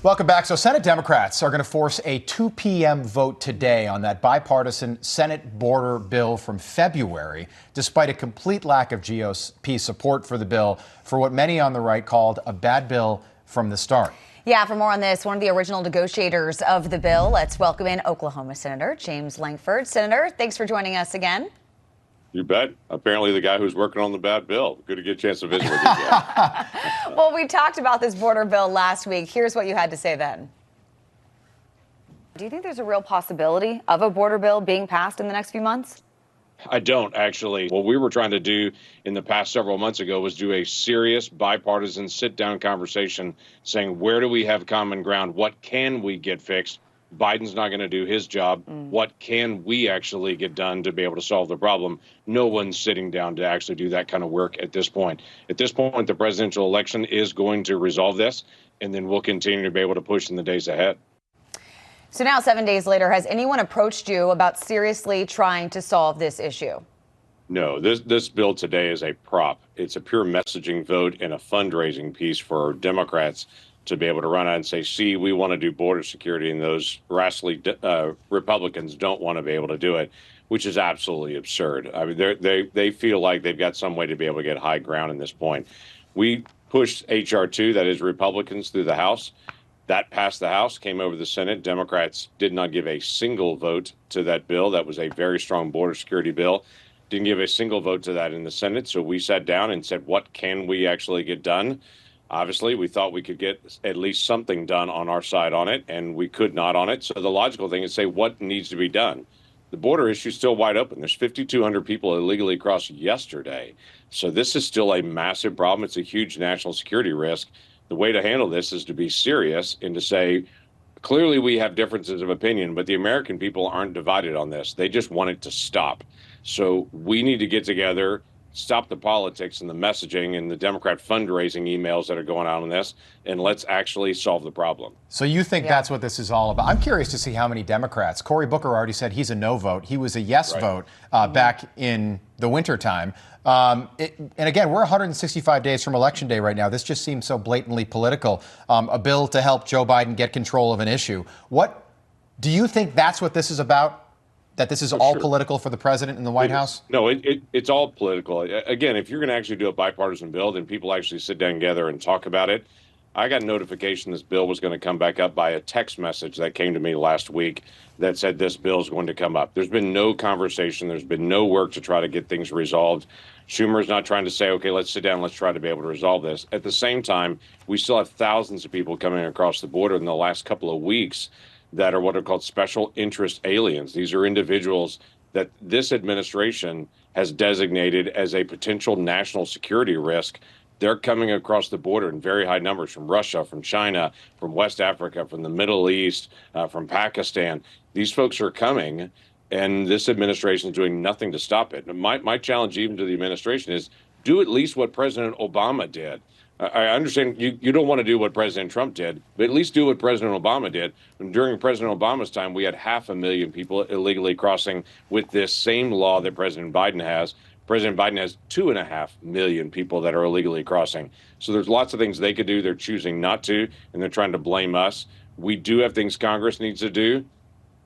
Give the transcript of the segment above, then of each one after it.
Welcome back. So Senate Democrats are going to force a 2 p.m. vote today on that bipartisan Senate border bill from February, despite a complete lack of GOP support for the bill for what many on the right called a bad bill from the start. Yeah, for more on this, one of the original negotiators of the bill, let's welcome in Oklahoma Senator James Lankford. Senator, thanks for joining us again. You bet. Apparently the guy who's working on the bad bill. Good to get a chance to visit with you again. Well, we talked about this border bill last week. Here's what you had to say then. Do you think there's a real possibility of a border bill being passed in the next few months? I don't, actually. What we were trying to do in the past several months ago was do a serious bipartisan sit-down conversation saying, where do we have common ground? What can we get fixed? Biden's not going to do his job. What can we actually get done to be able to solve the problem? No one's sitting down to actually do that kind of work at this point. At this point, the presidential election is going to resolve this, and then we'll continue to be able to push in the days ahead. So now, 7 days later, has anyone approached you about seriously trying to solve this issue? No, this bill today is a prop. It's a pure messaging vote and a fundraising piece for Democrats to be able to run out and say, see, we want to do border security, and those rascally Republicans don't want to be able to do it, which is absolutely absurd. I mean, they feel like they've got some way to be able to get high ground in this point. We pushed H.R. 2, that is Republicans, through the House. That passed the House, came over the Senate. Democrats did not give a single vote to that bill. That was a very strong border security bill. Didn't give a single vote to that in the Senate. So we sat down and said, what can we actually get done? Obviously, we thought we could get at least something done on our side on it, and we could not on it. So the logical thing is say what needs to be done. The border issue is still wide open. There's 5,200 people illegally crossed yesterday. So this is still a massive problem. It's a huge national security risk. The way to handle this is to be serious and to say, clearly we have differences of opinion, but the American people aren't divided on this. They just want it to stop. So we need to get together, stop the politics and the messaging and the Democrat fundraising emails that are going on in this, and let's actually solve the problem. So you think that's what this is all about? I'm curious to see how many Democrats. Cory Booker already said he's a no vote. He was a yes vote back in the wintertime. And again, we're 165 days from Election Day right now. This just seems so blatantly political. A bill to help Joe Biden get control of an issue. What do you think that's what this is about? That this is all political for the president and the White House? No, it's all political. Again, if you're going to actually do a bipartisan bill, then people actually sit down together and talk about it. I got notification this bill was going to come back up by a text message that came to me last week that said this bill is going to come up. There's been no conversation. There's been no work to try to get things resolved. Schumer's not trying to say, OK, let's sit down. Let's try to be able to resolve this. At the same time, we still have thousands of people coming across the border in the last couple of weeks that are what are called special interest aliens. These are individuals that this administration has designated as a potential national security risk. They're coming across the border in very high numbers from Russia, from China, from West Africa, from the Middle East, from Pakistan. These folks are coming, and this administration is doing nothing to stop it. And my challenge even to the administration is do at least what President Obama did. I understand you don't want to do what President Trump did, but at least do what President Obama did. And during President Obama's time, we had 500,000 people illegally crossing with this same law that President Biden has. President Biden has 2.5 million people that are illegally crossing. So there's lots of things they could do. They're choosing not to, and they're trying to blame us. We do have things Congress needs to do,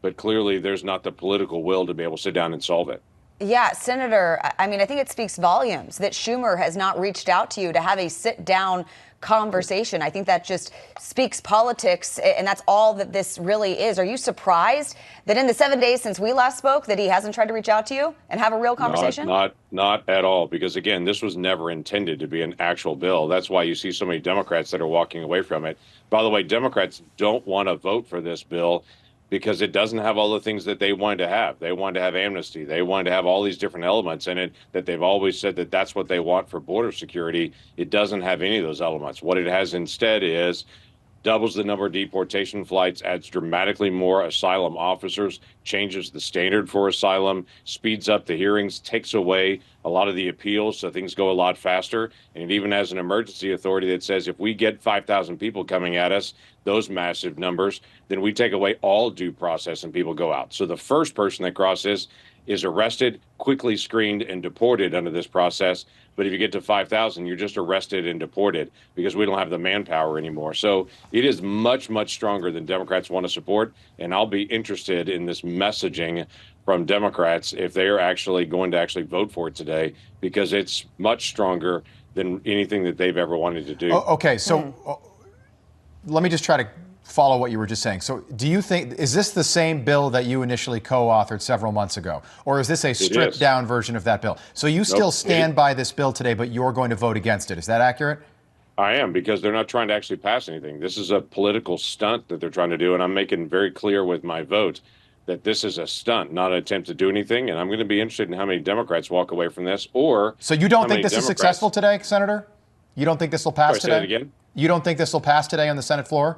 but clearly there's not the political will to be able to sit down and solve it. Yeah, Senator, I mean, I think it speaks volumes that Schumer has not reached out to you to have a sit-down conversation. I think that just speaks politics, and that's all that this really is. Are you surprised that in the 7 days since we last spoke that he hasn't tried to reach out to you and have a real conversation? Not at all, because, again, this was never intended to be an actual bill. That's why you see so many Democrats that are walking away from it. By the way, Democrats don't want to vote for this bill because it doesn't have all the things that they wanted to have. They wanted to have amnesty. They wanted to have all these different elements in it that they've always said that that's what they want for border security. It doesn't have any of those elements. What it has instead is doubles the number of deportation flights, adds dramatically more asylum officers, changes the standard for asylum, speeds up the hearings, takes away a lot of the appeals so things go a lot faster. And it even has an emergency authority that says if we get 5,000 people coming at us, those massive numbers, then we take away all due process and people go out. So the first person that crosses is arrested, quickly screened, and deported under this process. But if you get to 5,000, you're just arrested and deported because we don't have the manpower anymore. So it is much, much stronger than Democrats want to support. And I'll be interested in this messaging from Democrats if they are actually going to actually vote for it today, because it's much stronger than anything that they've ever wanted to do. Okay, so let me just try to follow what you were just saying. So do you think, is this the same bill that you initially co-authored several months ago? Or is this a stripped down version of that bill? So you still stand by this bill today, but you're going to vote against it. Is that accurate? I am, because they're not trying to actually pass anything. This is a political stunt that they're trying to do, and I'm making very clear with my vote that this is a stunt, not an attempt to do anything. And I'm going to be interested in how many Democrats walk away from this, or so you don't think this is successful today, Senator? You don't think this will pass today? Say that again? You don't think this will pass today on the Senate floor?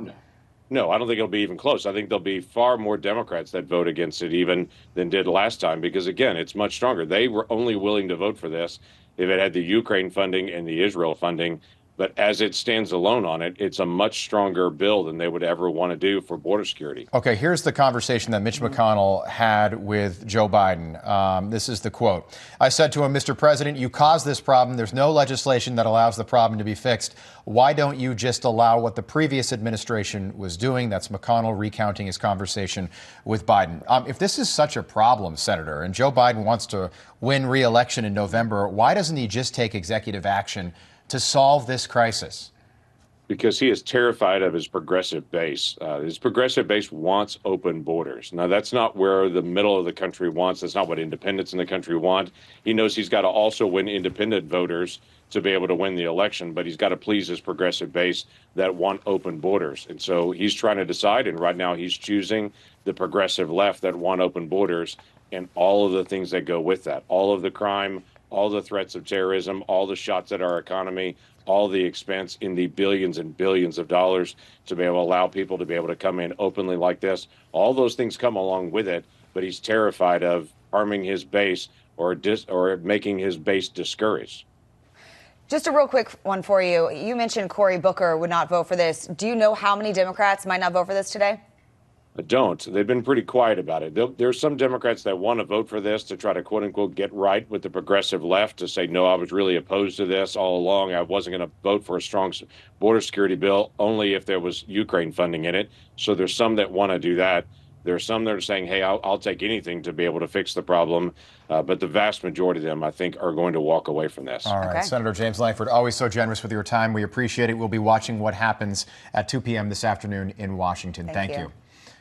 No, I don't think it'll be even close. I think there'll be far more Democrats that vote against it even than did last time, because, again, it's much stronger. They were only willing to vote for this if it had the Ukraine funding and the Israel funding. But as it stands alone on it, it's a much stronger bill than they would ever want to do for border security. Okay, here's the conversation that Mitch McConnell had with Joe Biden. This is the quote. I said to him, Mr. President, you caused this problem. There's no legislation that allows the problem to be fixed. Why don't you just allow what the previous administration was doing? That's McConnell recounting his conversation with Biden. If this is such a problem, Senator, and Joe Biden wants to win re-election in November, why doesn't he just take executive action to solve this crisis? Because he is terrified of his progressive base. His progressive base wants open borders. Now, that's not where the middle of the country wants. That's not what independents in the country want. He knows he's got to also win independent voters to be able to win the election, but he's got to please his progressive base that want open borders. And so he's trying to decide, and right now he's choosing the progressive left that want open borders and all of the things that go with that, all of the crime, all the threats of terrorism, all the shots at our economy, all the expense in the billions and billions of dollars to be able to allow people to be able to come in openly like this. All those things come along with it, but he's terrified of harming his base or making his base discouraged. Just a real quick one for you. You mentioned Cory Booker would not vote for this. Do you know how many Democrats might not vote for this today? I don't. They've been pretty quiet about it. There's some Democrats that want to vote for this to try to, quote unquote, get right with the progressive left, to say, no, I was really opposed to this all along. I wasn't going to vote for a strong border security bill only if there was Ukraine funding in it. So there's some that want to do that. There's some that are saying, hey, I'll take anything to be able to fix the problem. But the vast majority of them, I think, are going to walk away from this. All right. Okay. Senator James Lankford, always so generous with your time. We appreciate it. We'll be watching what happens at 2 p.m. this afternoon in Washington. Thank you.